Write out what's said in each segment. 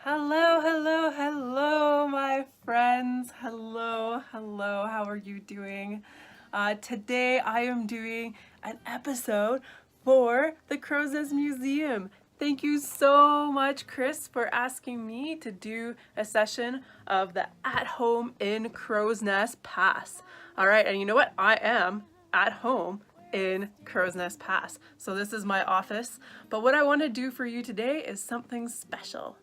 Hello, hello, hello, my friends. Hello, hello. How are you doing? Today I am doing an episode for the Crowsnest Museum. Thank you so much, Chris, for asking me to do a session of the At Home in Crowsnest Pass. All right, and you know what? I am at home in Crowsnest Pass. So this is my office. But what I want to do for you today is something special.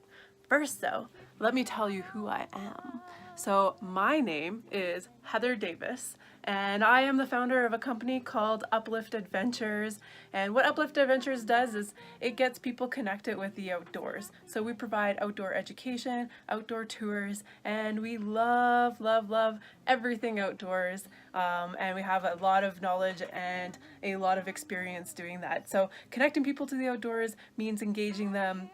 First though, let me tell you who I am. So my name is Heather Davis, and I am the founder of a company called Uplift Adventures. And what Uplift Adventures does is it gets people connected with the outdoors. So we provide outdoor education, outdoor tours, and we love, love, love everything outdoors. And we have a lot of knowledge and a lot of experience doing that. So connecting people to the outdoors means engaging them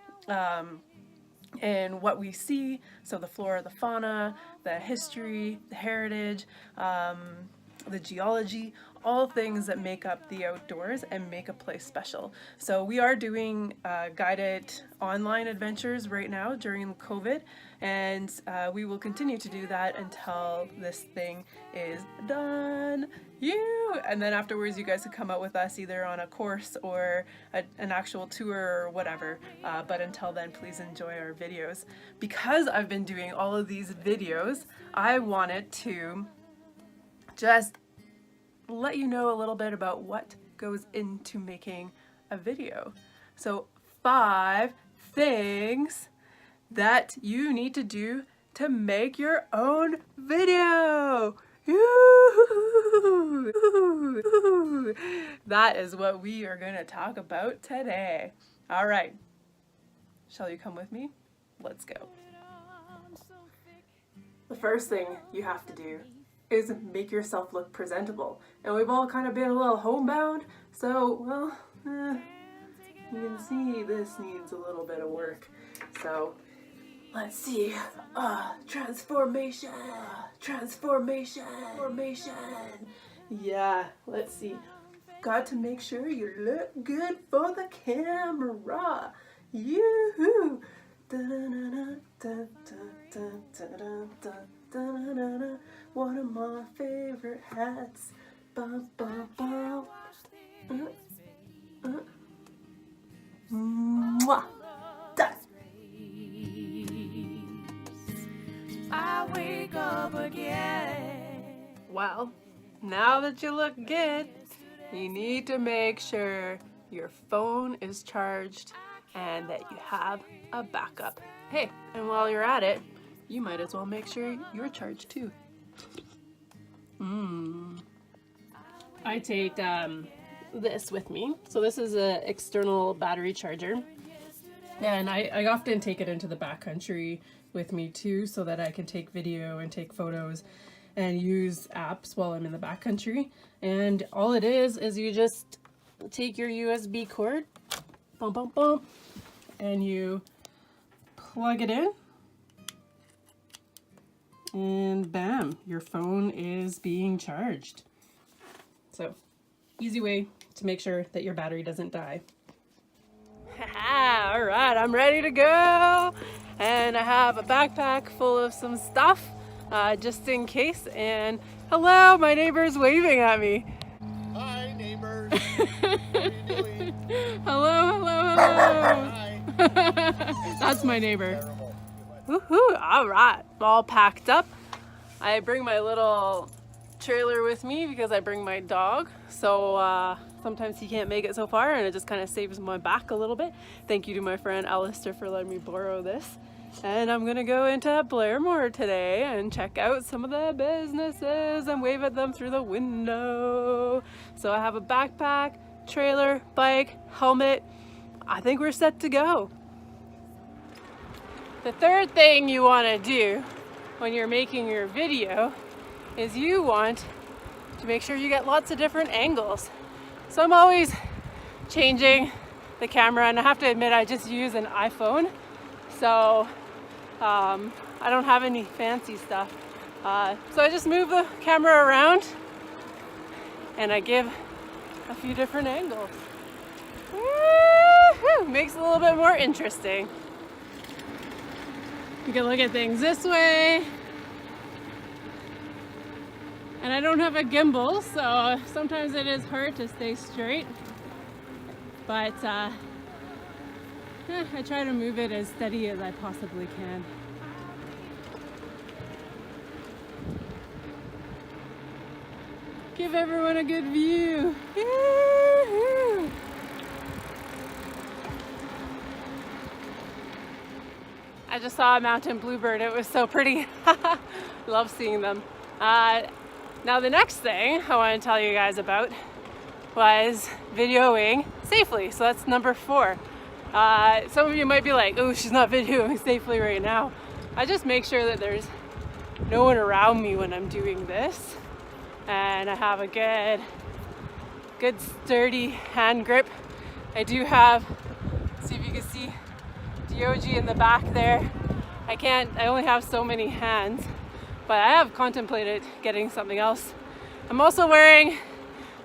in what we see, so the flora, the fauna, the history, the heritage, the geology, all things that make up the outdoors and make a place special. So we are doing guided online adventures right now during COVID, and we will continue to do that until this thing is done. And then afterwards you guys can come out with us either on a course or an actual tour or whatever, but until then, please enjoy our videos. Because I've been doing all of these videos, I wanted to just let you know a little bit about what goes into making a video. So 5 things that you need to do to make your own video. That is what we are going to talk about today. All right. Shall you come with me? Let's go. The first thing you have to do is make yourself look presentable. And we've all kind of been a little homebound, so, well, you can see this needs a little bit of work. So, let's see. Transformation. Yeah, let's see. Got to make sure you look good for the camera. Yoo-hoo. One of my favorite hats. Mwah. Done. I wake up again. Well, now that you look good, you need to make sure your phone is charged and that you have a backup. Hey, and while you're at it, you might as well make sure you're charged too. I take this with me. So this is an external battery charger. And I often take it into the backcountry with me too, so that I can take video and take photos and use apps while I'm in the backcountry. And all it is you just take your USB cord, bump, bump, bump, and you plug it in. And bam, your phone is being charged. So, easy way to make sure that your battery doesn't die. All right, I'm ready to go. And I have a backpack full of some stuff, just in case. And hello, my neighbor's waving at me. Hi, neighbors. How are you doing? Hello. Hi. That's my neighbor. Terrible. Woohoo! All right, all packed up. I bring my little trailer with me because I bring my dog. So sometimes he can't make it so far, and it just kind of saves my back a little bit. Thank you to my friend Alistair for letting me borrow this. And I'm gonna go into Blairmore today and check out some of the businesses and wave at them through the window. So I have a backpack, trailer, bike, helmet. I think we're set to go. The third thing you want to do when you're making your video is you want to make sure you get lots of different angles. So I'm always changing the camera, and I have to admit I just use an iPhone, so I don't have any fancy stuff. So I just move the camera around and I give a few different angles. Woo-hoo! Makes it a little bit more interesting. You can look at things this way. And I don't have a gimbal, so sometimes it is hard to stay straight. But I try to move it as steady as I possibly can. Give everyone a good view. Yee-hoo. I just saw a mountain bluebird. It was so pretty. Love seeing them. Now the next thing I want to tell you guys about was videoing safely. So that's number 4. Some of you might be like, oh, she's not videoing safely right now. I just make sure that there's no one around me when I'm doing this. And I have a good sturdy hand grip. I do have, see if you can see DOG in the back there. I only have so many hands, but I have contemplated getting something else. I'm also wearing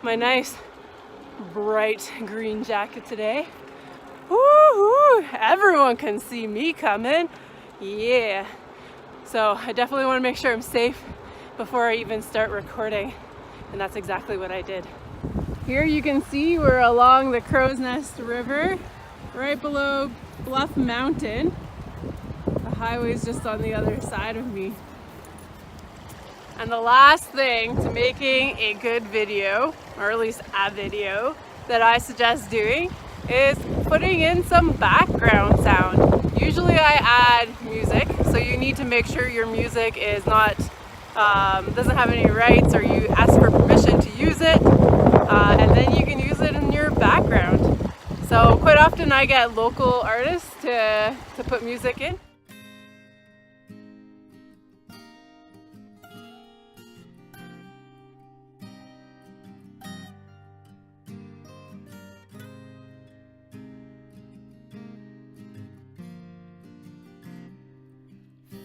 my nice bright green jacket today. Woo-hoo! Everyone can see me coming. Yeah. So I definitely want to make sure I'm safe before I even start recording. And that's exactly what I did. Here you can see we're along the Crowsnest River, right below Bluff Mountain. The highway's just on the other side of me. And the last thing to making a good video, or at least a video, that I suggest doing is putting in some background sound. Usually I add music, so you need to make sure your music is not, doesn't have any rights, or you ask for permission to use it, and then you can use it in your background. So quite often I get local artists to put music in.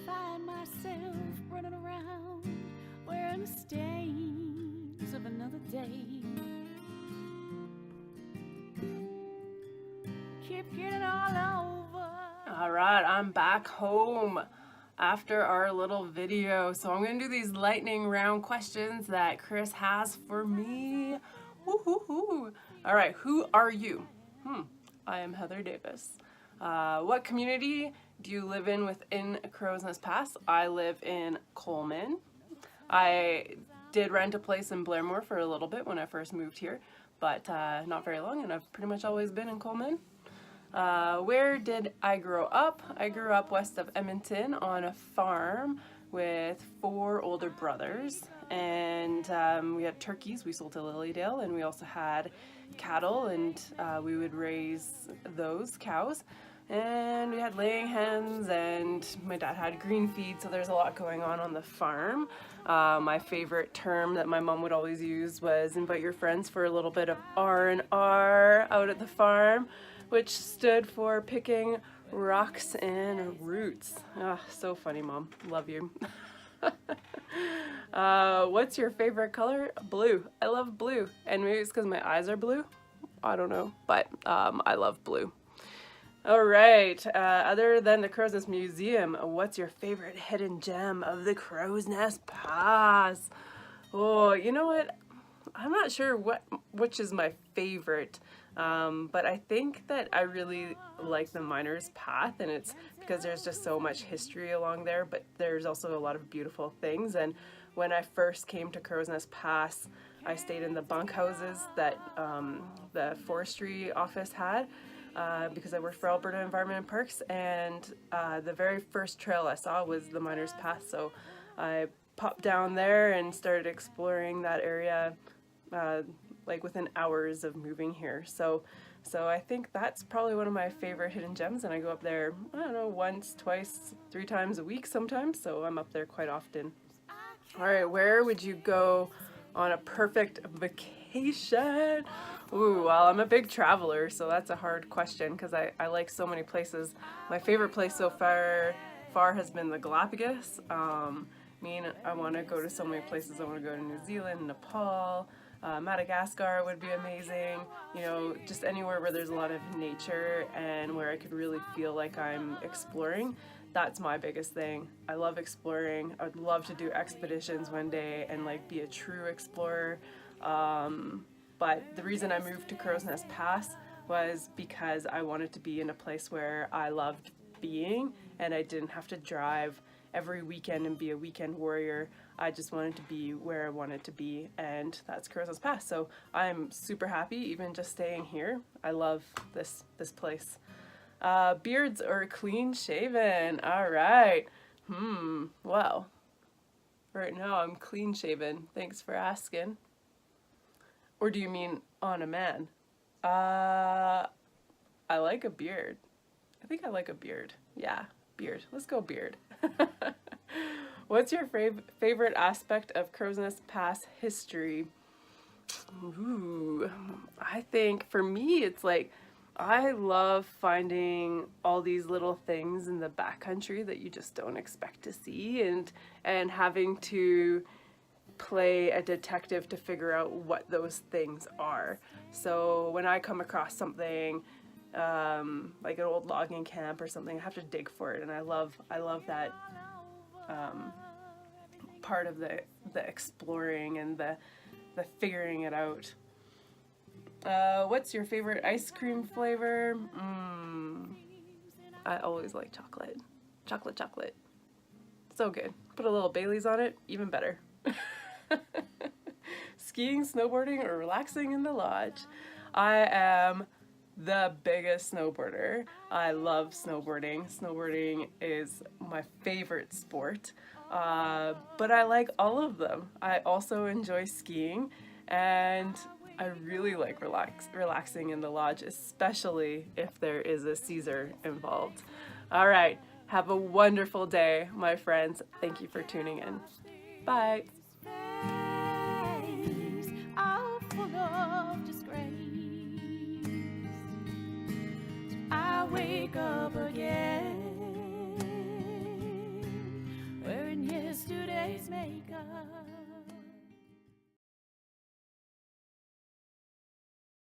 Find myself running around wearing the stains of another day. Keep getting all over. All right, I'm back home after our little video. So I'm gonna do these lightning round questions that Chris has for me. Woo-hoo-hoo. All right, who are you? I am Heather Davis. What community do you live in within Crowsnest Pass? I live in Coleman. I did rent a place in Blairmore for a little bit when I first moved here, but not very long, and I've pretty much always been in Coleman. Where did I grow up? I grew up west of Edmonton on a farm with 4 older brothers, and we had turkeys we sold to Lilydale, and we also had cattle, and we would raise those cows. And we had laying hens, and my dad had green feed, so there's a lot going on the farm. My favorite term that my mom would always use was invite your friends for a little bit of R&R out at the farm, which stood for picking rocks and roots. Ah, so funny, Mom. Love you. What's your favorite color? Blue. I love blue. And maybe it's because my eyes are blue. I don't know, but I love blue. All right, other than the Crowsnest Museum, what's your favorite hidden gem of the Crowsnest Pass? Oh, you know what? I'm not sure which is my favorite, but I think that I really like the Miner's Path, and it's because there's just so much history along there, but there's also a lot of beautiful things. And when I first came to Crowsnest Pass, I stayed in the bunkhouses that the forestry office had, because I worked for Alberta Environment and Parks, and the very first trail I saw was the Miner's Path, so I popped down there and started exploring that area like within hours of moving here. So I think that's probably one of my favorite hidden gems, and I go up there, I don't know, once, twice, 3 times a week sometimes, so I'm up there quite often. All right, where would you go on a perfect vacation? Ooh, well, I'm a big traveler, so that's a hard question because I like so many places. My favorite place so far has been the Galapagos. I want to go to so many places. I want to go to New Zealand, Nepal, Madagascar would be amazing. You know, just anywhere where there's a lot of nature and where I could really feel like I'm exploring. that's my biggest thing. I love exploring. I would love to do expeditions one day and like be a true explorer. But the reason I moved to Crowsnest Pass was because I wanted to be in a place where I loved being and I didn't have to drive every weekend and be a weekend warrior. I just wanted to be where I wanted to be, and that's Crowsnest Pass. So I'm super happy even just staying here. I love this place. Beards or clean shaven? All right. Well, right now I'm clean shaven. Thanks for asking. Or do you mean on a man? I like a beard. I think I like a beard. Yeah, beard. Let's go beard. What's your favorite aspect of Crowsnest Pass history? Ooh, I think for me it's like I love finding all these little things in the backcountry that you just don't expect to see, and having to play a detective to figure out what those things are. So when I come across something like an old logging camp or something, I have to dig for it, and I love that part of the exploring and the figuring it out. What's your favorite ice cream flavor? I always like chocolate. Chocolate. So good. Put a little Baileys on it, even better. Skiing, snowboarding, or relaxing in the lodge? I am the biggest snowboarder. I love snowboarding. Snowboarding is my favorite sport, but I like all of them. I also enjoy skiing, and I really like relaxing in the lodge, especially if there is a Caesar involved. All right, have a wonderful day, my friends. Thank you for tuning in. Bye. All full of disgrace. I wake up again, wearing yesterday's makeup.